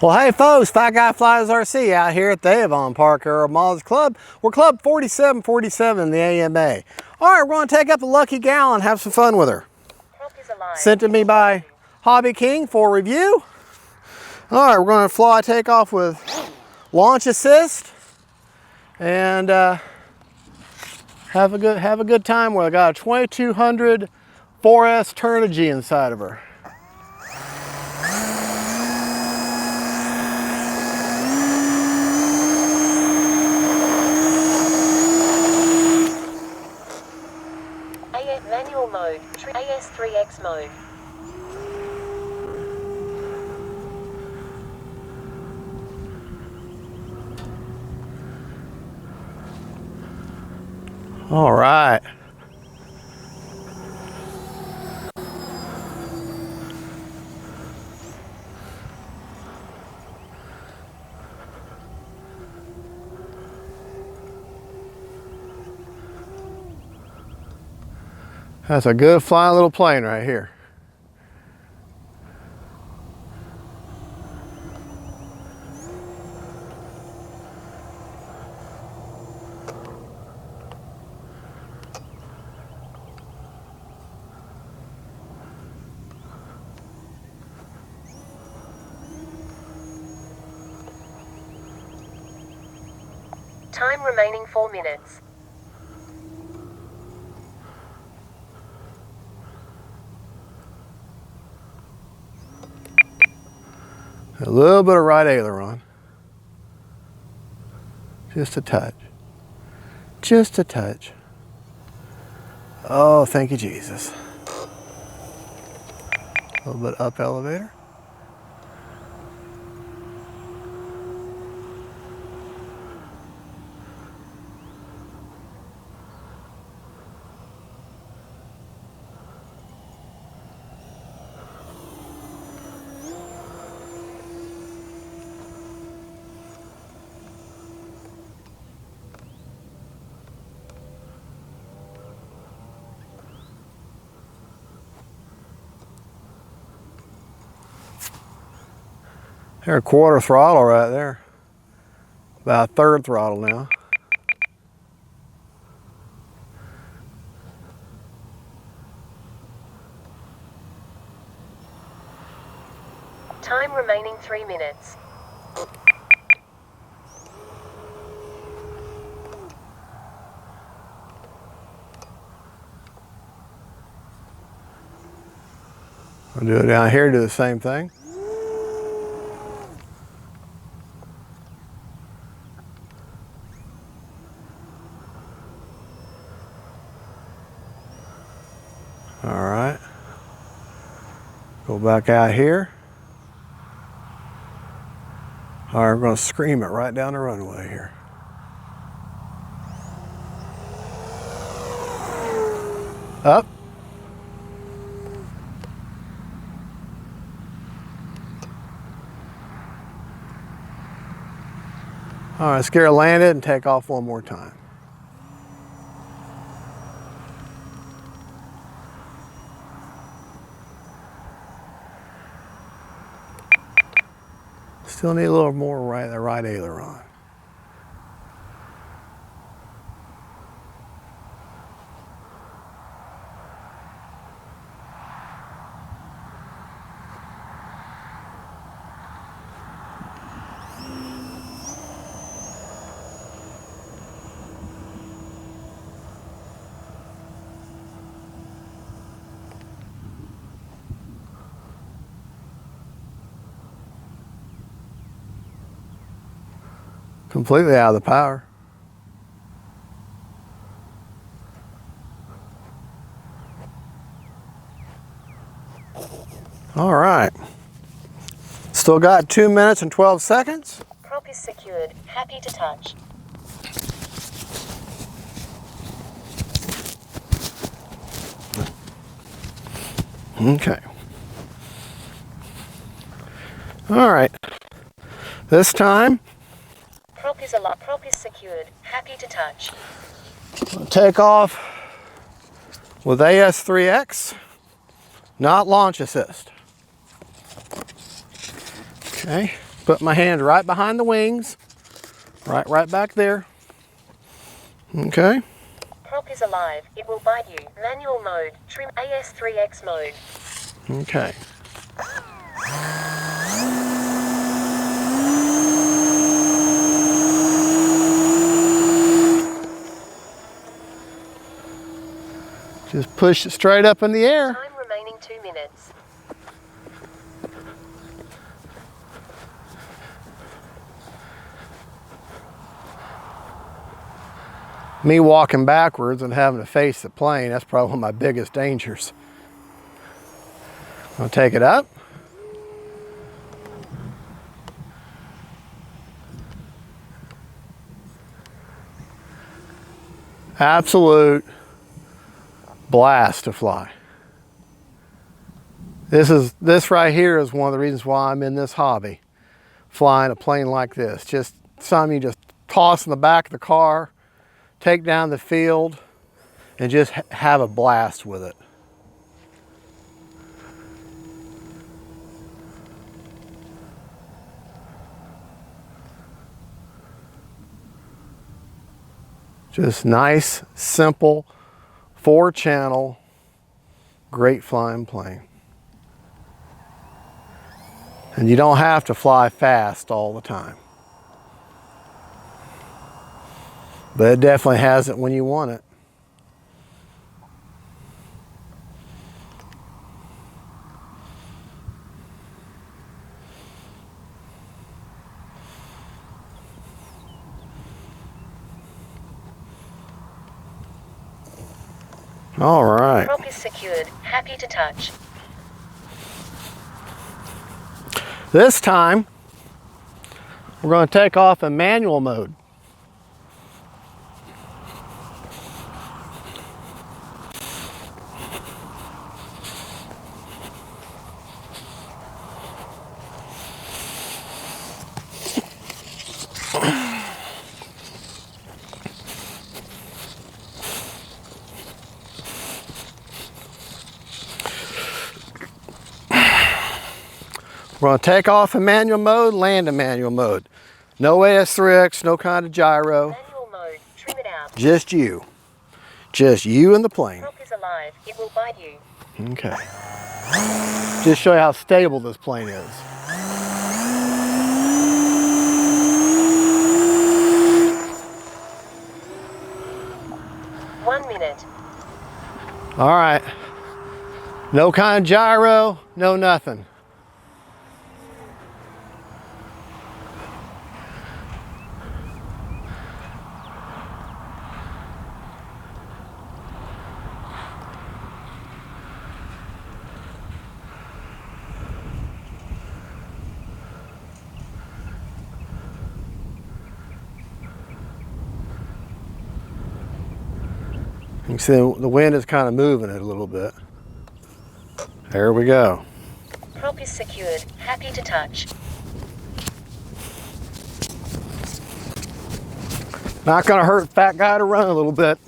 Well, hey folks, Fat Guy Flies RC out here at the Avon Park Aero Models Club. We're Club 4747 in the AMA. All right, we're going to take up the lucky gal and have some fun with her. Sent to me by Hobby King for review. All right, we're going to fly takeoff with launch assist and have a good time with it. I got a 2200 4S Turnigy inside of her. Manual mode, AS3X mode. All right. That's a good flying little plane right here. Time remaining 4 minutes. A little bit of right aileron. Just a touch. Just a touch. Oh, thank you, Jesus. A little bit up elevator. They're a quarter throttle right there. About a third throttle now. Time remaining 3 minutes. I'll do it down here, do the same thing. All right, go back out here. All right, we're going to scream it right down the runway here. Up. All right, scare land it and take off one more time. Still need a little more right aileron. Completely out of the power. All right. Still got 2 minutes and 12 seconds. Prop is secured. Happy to touch. Okay. All right. This time, Prop is secured. Happy to touch. we'll take off with AS3X, not launch assist. Okay, Put my hand right behind the wings, right back there. Okay. Prop is alive. It will bite you. Manual mode. Trim AS3X mode. Okay. Just push it straight up in the air. Time remaining 2 minutes. Me walking backwards and having to face the plane, that's probably one of my biggest dangers. I'll take it up. Absolute blast to fly. This right here is one of the reasons why I'm in this hobby. Flying a plane like this. Just something you just toss in the back of the car, take down the field, and just have a blast with it. Just nice, simple, 4-channel, great flying plane. And you don't have to fly fast all the time. But it definitely has it when you want it. All right. Prop is secured. Happy to touch. This time, we're going to take off in manual mode. We're going to take off in manual mode, land in manual mode. No AS3X, no kind of gyro. Manual mode. Trim it out. Just you. Just you and the plane. Prop is alive. It will bite you. Okay. Just show you how stable this plane is. One minute. All right. No kind of gyro, no nothing. You can see the wind is kind of moving it a little bit. There we go. Prop is secured. Happy to touch. Not gonna hurt fat guy to run a little bit.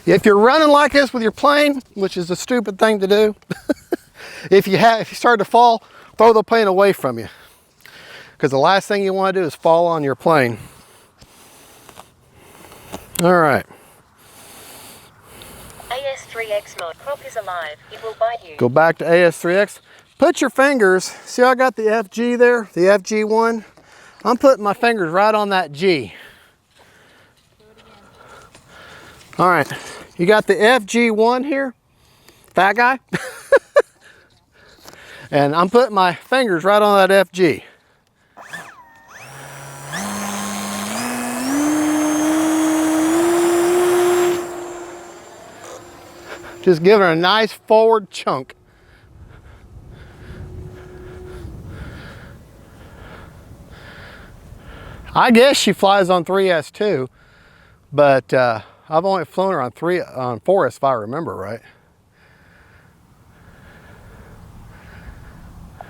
If you're running like this with your plane, which is a stupid thing to do, if you start to fall, throw the plane away from you. Because the last thing you want to do is fall on your plane. All right. AS3X mode. Prop is alive. It will bite you. Go back to AS3X. Put your fingers, see how I got the FG there, the FG-1? I'm putting my fingers right on that G. All right, you got the FG-1 here, fat guy. And I'm putting my fingers right on that FG. Just give it a nice forward chunk. I guess she flies on 3S too, but I've only flown her on 4S if I remember right.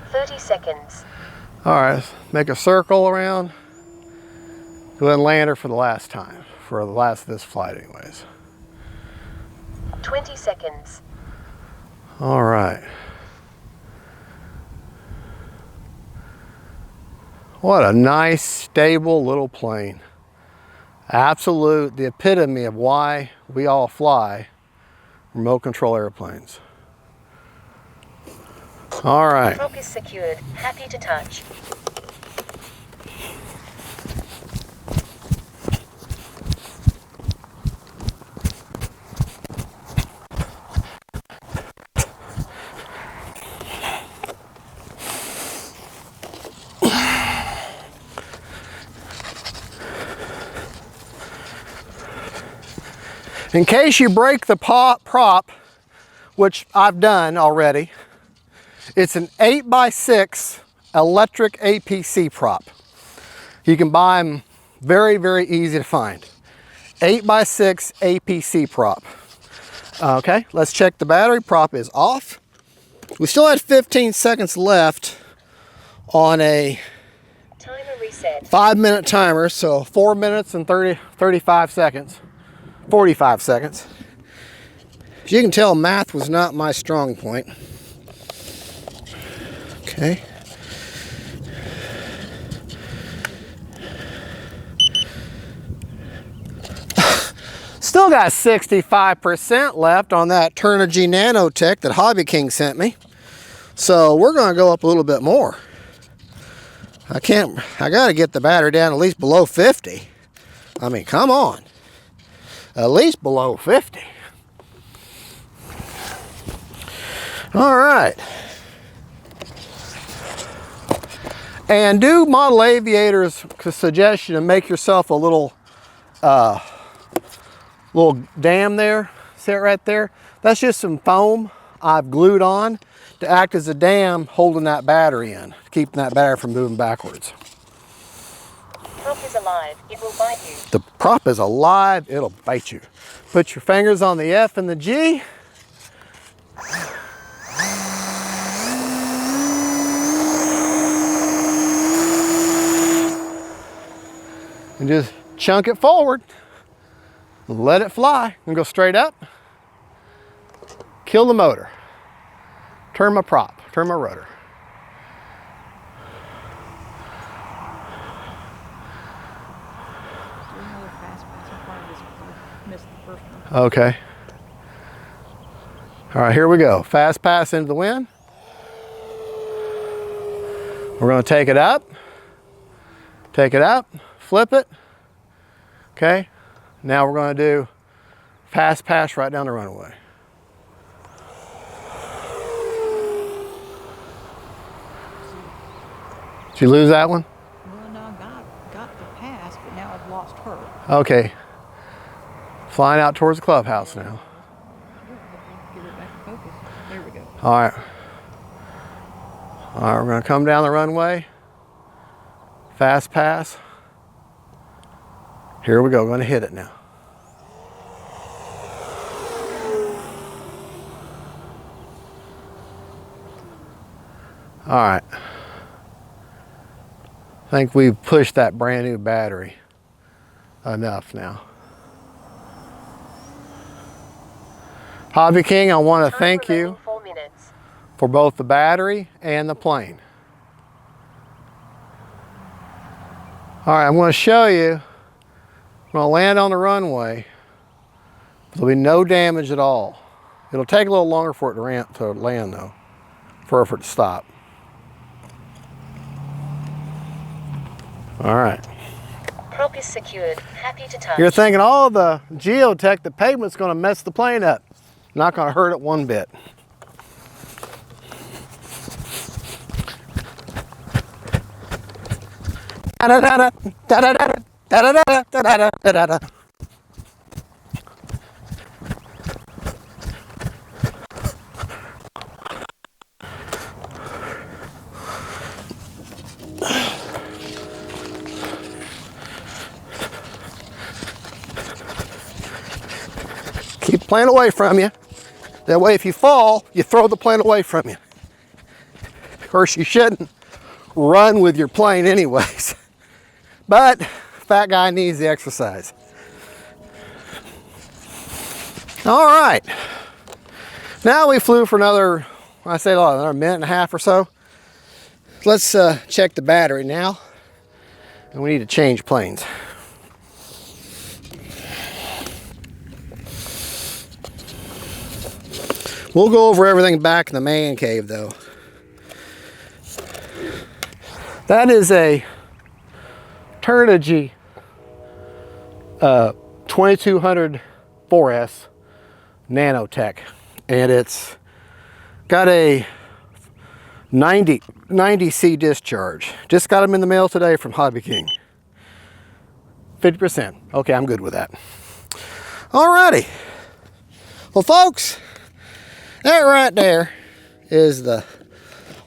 30 seconds. All right, make a circle around. Go ahead and land her for the last time, for the last of this flight anyways. 20 seconds. All right. What a nice, stable little plane. Absolute, the epitome of why we all fly remote control airplanes. All right. Prop is secured. Happy to touch. In case you break the prop, which I've done already, it's an 8x6 electric APC prop. You can buy them very, very easy to find. 8x6 APC prop. Okay, let's check the battery. Prop is off. We still had 15 seconds left on a Timer reset. 5-minute timer, so 4 minutes and 35 seconds. 45 seconds. As you can tell, math was not my strong point. Okay. Still got 65% left on that Turnigy Nanotech that Hobby King sent me. So we're going to go up a little bit more. I got to get the battery down at least below 50. I mean, come on. At least below 50. All right. And do model aviators suggest you to make yourself a little dam there. See it right there? That's just some foam I've glued on to act as a dam holding that battery in, keeping that battery from moving backwards. Prop is alive. It will bite you. The prop is alive, it'll bite you. Put your fingers on the F and the G. And just chunk it forward. Let it fly and go straight up. Kill the motor. Turn my prop, turn my rotor. Okay. All right, here we go. Fast pass into the wind. We're going to take it up, flip it. Okay. Now we're going to do fast pass right down the runway. Did you lose that one? Well, no, I got the pass, but now I've lost her. Okay. Flying out towards the clubhouse now. Get it back in focus. There we go. All right. All right, we're going to come down the runway. Fast pass. Here we go. We're going to hit it now. All right. I think we've pushed that brand new battery enough now. Hobby King, I want to thank you 4 minutes. for both the battery and the plane. All right, I'm going to show you. I'm going to land on the runway. There'll be no damage at all. It'll take a little longer for it to land though, for it to stop. All right. Prop is secured. Happy to touch. You're thinking, oh, the geotech, the pavement's going to mess the plane up. Not going to hurt it one bit. Keep the plane away from you. That way if you fall, you throw the plane away from you. Of course you shouldn't run with your plane anyways. But fat guy needs the exercise. All right. Now we flew for another, another minute and a half or so. Let's check the battery now. And we need to change planes. We'll go over everything back in the man cave though. That is a Turnigy 2200 4S Nanotech, and it's got a 90C discharge. Just got them in the mail today from Hobby King. 50%. Okay, I'm good with that. Alrighty. Well, folks, that right there is the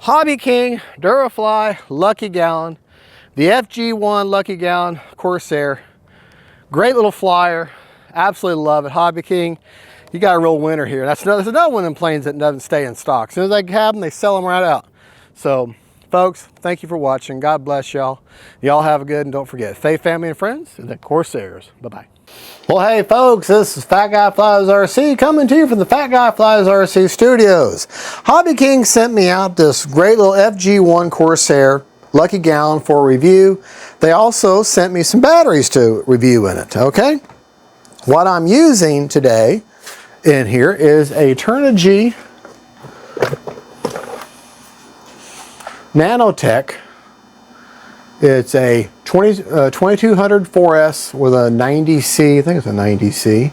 Hobby King DURAFLY Lucky Gallon, the FG-1 Lucky Gallon Corsair. Great little flyer. Absolutely love it. Hobby King, you got a real winner here. That's another one of them planes that doesn't stay in stock. As soon as they have them, they sell them right out. So, folks, thank you for watching. God bless y'all. Y'all have a good, and don't forget, faith, family, and friends, and the Corsairs. Bye-bye. Well, hey, folks, this is Fat Guy Flies RC coming to you from the Fat Guy Flies RC studios. Hobby King sent me out this great little FG-1 Corsair Lucky Gallon for review. They also sent me some batteries to review in it, okay? What I'm using today in here is a Turnigy Nanotech. It's a 2200 4S with a 90C, I think it's a 90C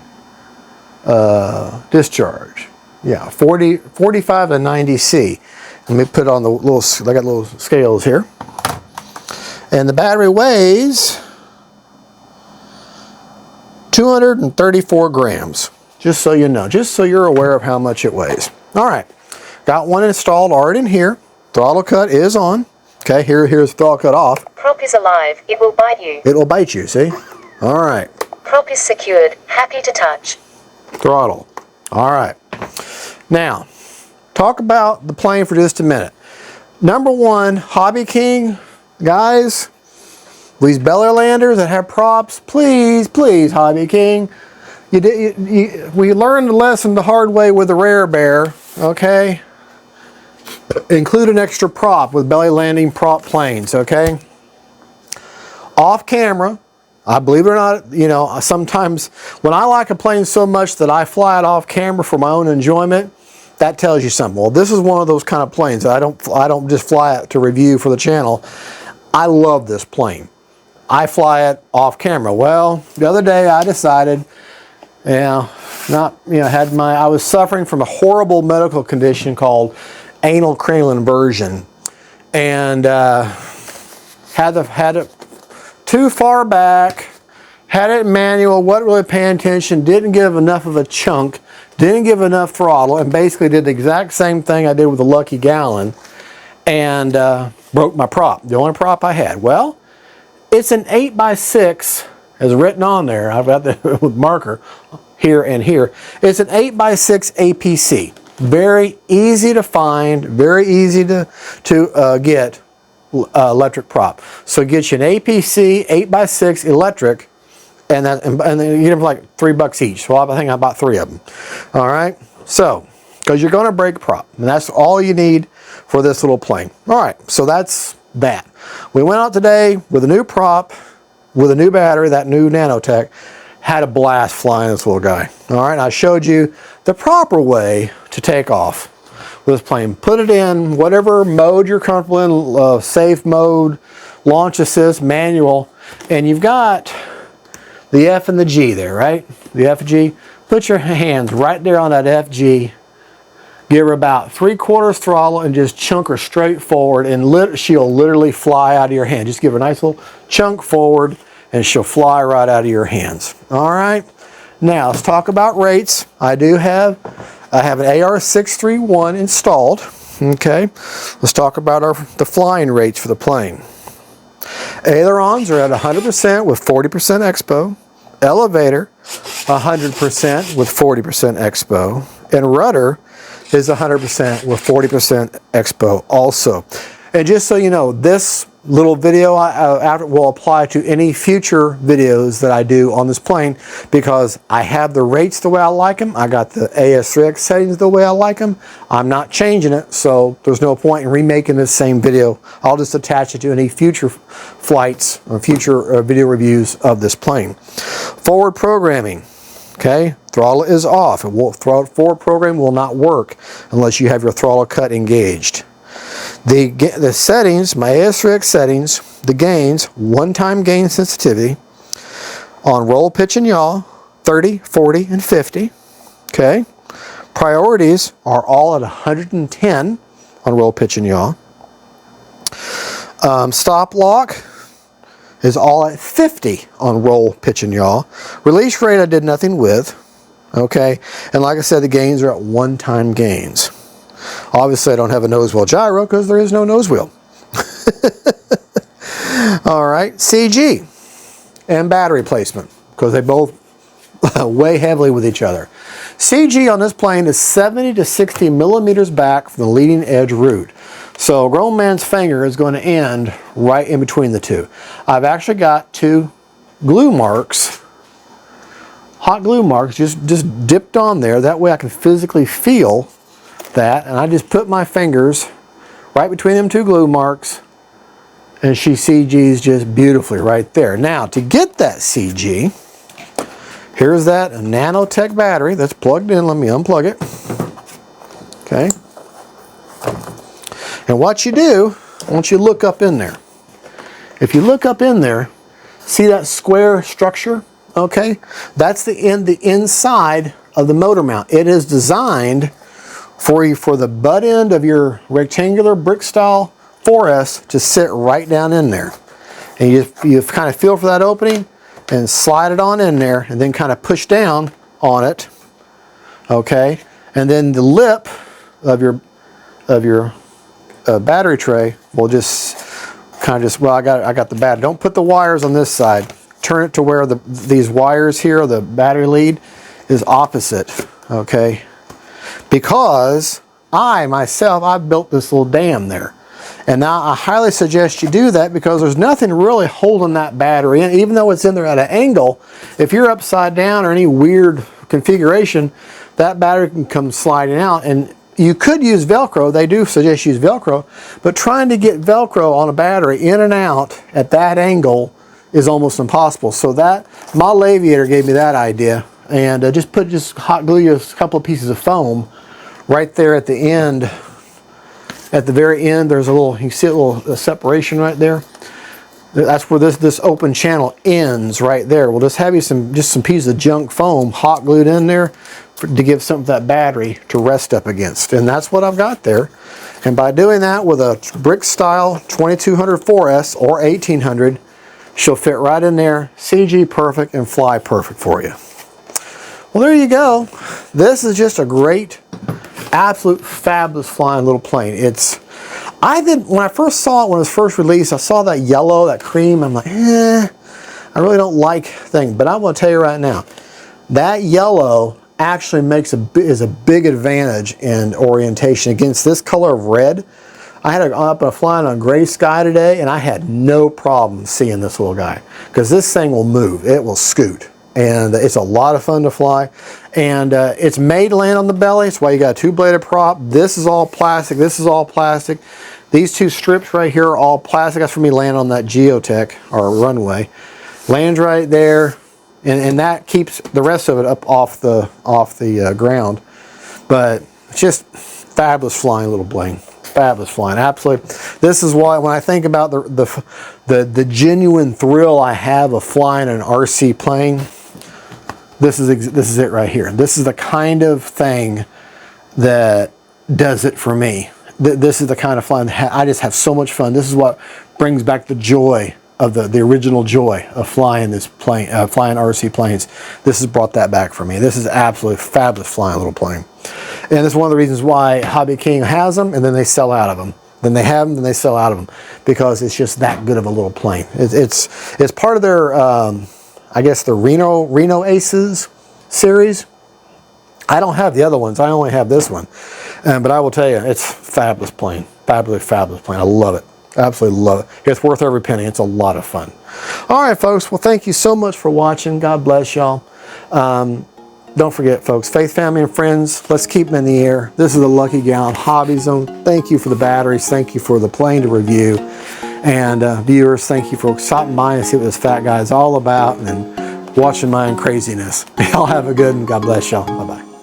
discharge. Yeah, 45 to 90C. Let me put on the little, I got little scales here. And the battery weighs 234 grams, just so you know, just so you're aware of how much it weighs. All right, got one installed already in here. Throttle cut is on. Okay, here's the throttle cut off. Prop is alive. It will bite you. It will bite you, see? All right. Prop is secured. Happy to touch. Throttle. All right. Now, talk about the plane for just a minute. Number one, Hobby King, guys, these belly landers that have props, please, please, Hobby King. We learned the lesson the hard way with the Rare Bear, okay? Include an extra prop with belly landing prop planes, okay? Off camera, I believe it or not, you know, sometimes when I like a plane so much that I fly it off camera for my own enjoyment, that tells you something. Well, this is one of those kind of planes that I don't just fly it to review for the channel. I love this plane. I fly it off camera. Well, the other day I decided, I was suffering from a horrible medical condition called anal cranial inversion, and had it too far back, had it manual, wasn't really paying attention, didn't give enough of a chunk, didn't give enough throttle, and basically did the exact same thing I did with the Lucky Gallon, and broke my prop, the only prop I had. Well, it's an 8x6, as written on there. I've got the with marker here and here. It's an 8x6 APC. Very easy to find, very easy to get electric prop. So get you an APC 8x6 electric, and then you get them for like $3 each. So I think I bought 3 of them. All right. So because you're going to break prop, and that's all you need for this little plane. All right. So that's that. We went out today with a new prop, with a new battery, that new Nanotech. Had a blast flying this little guy. All right, I showed you the proper way to take off with this plane. Put it in whatever mode you're comfortable in, safe mode, launch assist, manual, and you've got the F and the G there, right? The FG. Put your hands right there on that FG. Give her about 3/4 throttle and just chunk her straight forward, and she'll literally fly out of your hand. Just give her a nice little chunk forward, and she'll fly right out of your hands. All right. Now let's talk about rates. I have an AR631 installed. Okay. Let's talk about the flying rates for the plane. Ailerons are at 100% with 40% expo. Elevator 100% with 40% expo, and rudder is 100% with 40% expo also. And just so you know, this little video will apply to any future videos that I do on this plane, because I have the rates the way I like them. I got the AS3X settings the way I like them. I'm not changing it, so there's no point in remaking this same video. I'll just attach it to any future flights or future video reviews of this plane. Forward programming. Okay, throttle is off. Forward program will not work unless you have your throttle cut engaged. The settings, my AS3X settings, the gains, one-time gain sensitivity on roll, pitch, and yaw, 30, 40, and 50. Okay, priorities are all at 110 on roll, pitch, and yaw. Stop lock is all at 50 on roll, pitch, and yaw. Release rate I did nothing with. Okay, and like I said, the gains are at one-time gains. Obviously, I don't have a nose wheel gyro because there is no nose wheel. All right, CG and battery placement, because they both weigh heavily with each other. CG on this plane is 70 to 60 millimeters back from the leading edge root. So a grown man's finger is going to end right in between the two. I've actually got two glue marks, hot glue marks, just dipped on there. That way I can physically feel that, and I just put my fingers right between them two glue marks, and she CGs just beautifully right there. Now, to get that CG, here's that nanotech battery that's plugged in. Let me unplug it. Okay. And what you do, I want you to look up in there. If you look up in there, see that square structure? Okay, that's the inside of the motor mount. It is designed for the butt end of your rectangular brick style 4S to sit right down in there. And you kind of feel for that opening and slide it on in there, and then kind of push down on it. Okay, and then the lip of your battery tray will just kind of well, I got the battery. Don't put the wires on this side. Turn it to where these wires here, the battery lead, is opposite. Okay, because I've built this little dam there. And now I highly suggest you do that, because there's nothing really holding that battery in, even though it's in there at an angle. If you're upside down or any weird configuration, that battery can come sliding out. And you could use Velcro. They do suggest use Velcro, but trying to get Velcro on a battery in and out at that angle is almost impossible. So that model aviator gave me that idea, and just hot glue you a couple of pieces of foam right there at the end. At the very end, there's a little, you see a little separation right there. That's where this open channel ends right there. We'll just have you some pieces of junk foam hot glued in there to give something for that battery to rest up against. And that's what I've got there. And by doing that with a brick style 2200 4S or 1800, she'll fit right in there, CG perfect, and fly perfect for you. Well, there you go. This is just a great, absolute fabulous flying little plane. When I first saw it, when it was first released, I saw that yellow, that cream. I'm like, I really don't like thing. But I want to tell you right now, that yellow actually is a big advantage in orientation against this color of red. I had up flying on gray sky today, and I had no problem seeing this little guy, because this thing will move. It will scoot. And it's a lot of fun to fly. And it's made to land on the belly. That's why you got a two-bladed prop. This is all plastic. This is all plastic. These two strips right here are all plastic. That's for me land on that geotech or runway. Lands right there, and that keeps the rest of it up off the ground. But it's just fabulous flying little plane. Fabulous flying, absolutely. This is why when I think about the genuine thrill I have of flying an RC plane, this is it right here. This is the kind of thing that does it for me. This is the kind of fun I just have so much fun. This is what brings back the joy of the original joy of flying this plane, flying RC planes. This has brought that back for me. This is absolutely fabulous flying little plane. And it's one of the reasons why Hobby King has them, and then they sell out of them. Then they have them, then they sell out of them, because it's just that good of a little plane. It's part of their, I guess, the Reno Aces series. I don't have the other ones. I only have this one. But I will tell you, it's a fabulous plane. fabulous, fabulous plane. I love it. Absolutely love it. It's worth every penny. It's a lot of fun. All right, folks. Well, thank you so much for watching. God bless y'all. Don't forget, folks, faith, family, and friends, let's keep them in the air. This is the Lucky Gallon Hobby Zone. Thank you for the batteries. Thank you for the plane to review. And viewers, thank you for stopping by and see what this fat guy is all about and watching my craziness. Y'all have a good one. God bless y'all. Bye-bye.